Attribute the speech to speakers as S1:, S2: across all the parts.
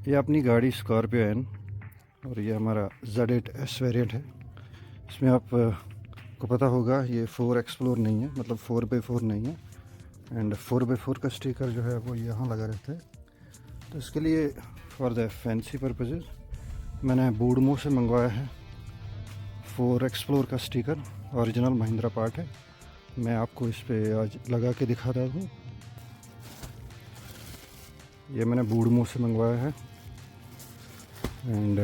S1: ये अपनी गाड़ी स्कॉर्पियो एन और ये हमारा Z8S वेरिएंट है। इसमें आप को पता होगा ये 4 एक्सप्लोर नहीं है, मतलब 4x4 नहीं है। एंड 4x4 का स्टिकर जो है वो यहाँ लगा रहता है। तो इसके लिए फॉर द फैंसी पर्पजेज़ मैंने बूडमो से मंगवाया है 4 एक्सप्लोर का स्टिकर। ओरिजिनल महिंद्रा पार्ट है। मैं आपको इस पे आज लगा के दिखाता हूँ। ये मैंने बूडमो से मंगवाया है एंड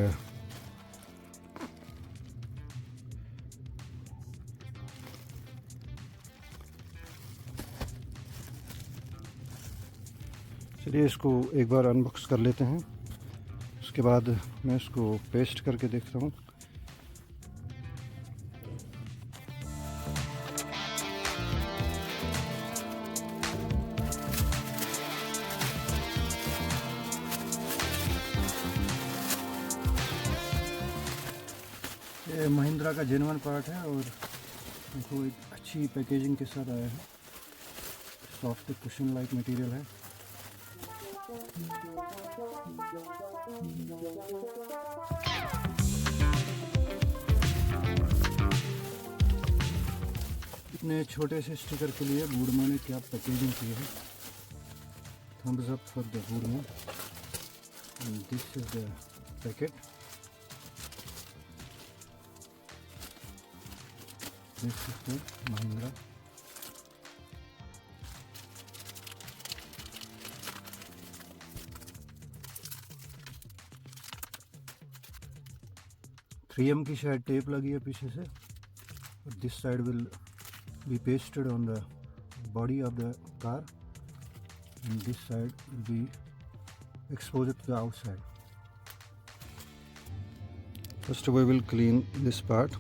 S1: चलिए इसको एक बार अनबॉक्स कर लेते हैं। उसके बाद मैं इसको पेस्ट करके देखता हूँ। ये महिंद्रा का जेन्युइन पार्ट है और देखो एक अच्छी पैकेजिंग के साथ आया है। सॉफ्ट कुशन लाइक मटेरियल है। इतने छोटे से स्टिकर के लिए बूडमो ने क्या पैकेजिंग की है। Thumbs up for the Boodmo. And this is the packet. This is the Mahindra. Three की शायद टेप लगी है पीछे से। This side will be pasted on the body of the car and this side will be exposed to the outside. First we will clean this part.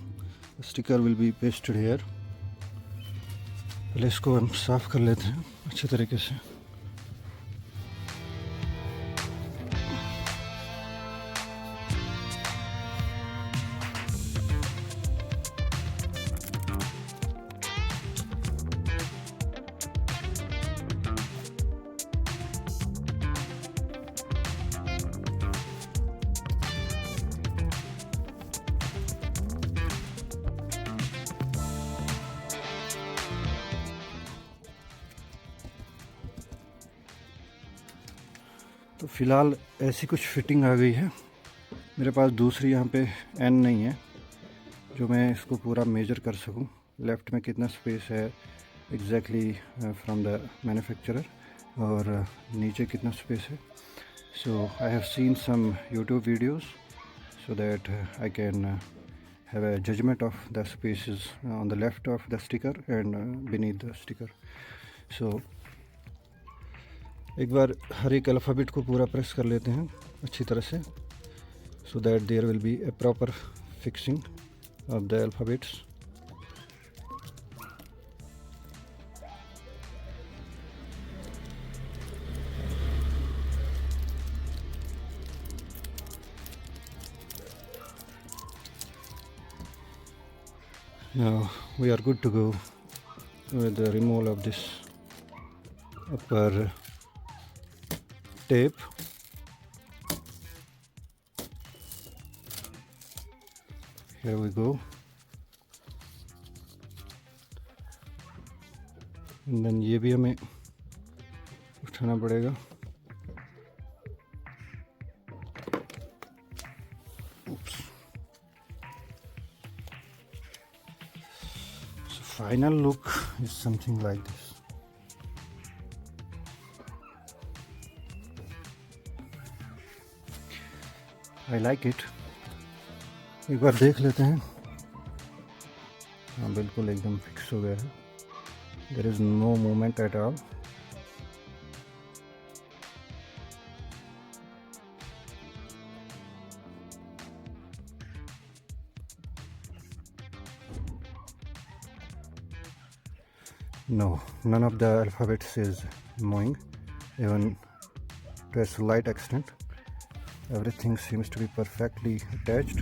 S1: The sticker will be pasted here. पहले इसको हम साफ कर लेते हैं अच्छे तरीके से। तो फ़िलहाल ऐसी कुछ फिटिंग आ गई है। मेरे पास दूसरी यहाँ पे एन नहीं है जो मैं इसको पूरा मेजर कर सकूँ। लेफ़्ट में कितना स्पेस है एग्जैक्टली फ्रॉम द मैन्युफैक्चरर और नीचे कितना स्पेस है। So I have seen some YouTube videos so that I can have a judgment of the spaces on the left of the sticker and beneath the sticker. So एक बार हर एक alphabet को पूरा press कर लेते हैं अच्छी तरह से so that there will be a proper fixing of the alphabets. Now we are good to go with the removal of this upper tape. Here we go. And then ये भी हमें उठाना पड़ेगा। Final look is something like this. I like it. एक बार देख लेते हैं। हाँ बिल्कुल एकदम फिक्स हो गया है। There is no movement at all. No, none of the alphabets is moving, even to a slight extent. Everything seems to be perfectly attached.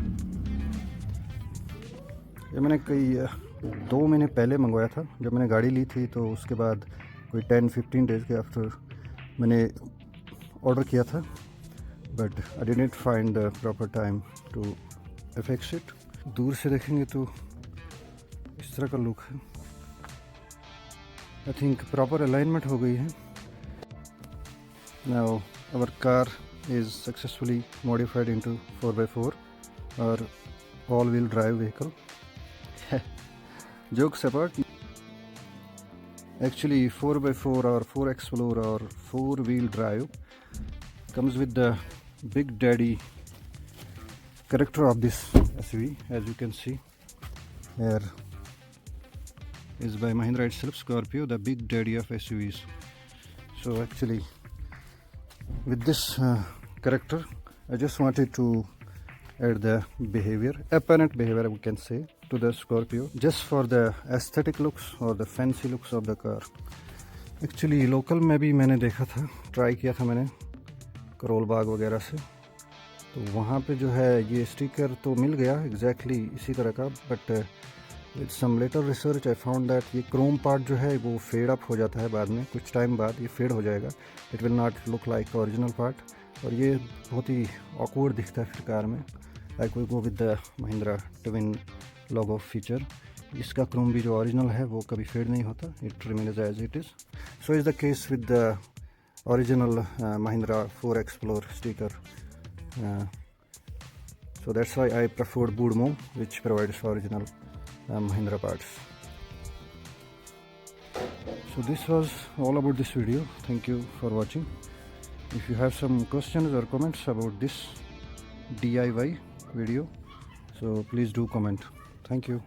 S1: ये मैंने कई 2 महीने पहले मंगवाया था जब मैंने गाड़ी ली थी। तो उसके बाद कोई 10-15 डेज़ के आफ्टर मैंने ऑर्डर किया था। but I didn't find the proper time to affix it. दूर से देखेंगे तो इस तरह का लुक है. I think proper alignment हो गई है. Now our car is successfully modified into 4x4 or all-wheel drive vehicle. Jokes apart, actually 4x4 or 4Explorer or 4-wheel drive comes with the big daddy character of this SUV. As you can see, here is by Mahindra itself, Scorpio, the big daddy of SUVs. So actually with this character, I just wanted to add the behavior, apparent behavior we can say, to the Scorpio, just for the aesthetic looks or the fancy looks of the car. Actually local में भी मैंने देखा था, try किया था मैंने करोल बाग वगैरह से, तो वहाँ पे जो है ये स्टिकर तो मिल गया एग्जैक्टली इसी तरह का, but with some later research I found that ये क्रोम पार्ट जो है वो फेड अप हो जाता है बाद में, कुछ टाइम बाद ये फेड हो जाएगा. It will not look like original part, और ये बहुत ही ऑकवर्ड दिखता है फिर कार में. Like we go with the Mahindra twin logo feature. इसका क्रोम भी जो ओरिजिनल है वो कभी फेड नहीं होता, it remains as it is. So is the case with the original Mahindra 4Explorer sticker. So that's why I preferred Budmo, which provides original Mahindra parts. So this was all about this video. Thank you for watching. If you have some questions or comments about this DIY video, so please do comment. Thank you.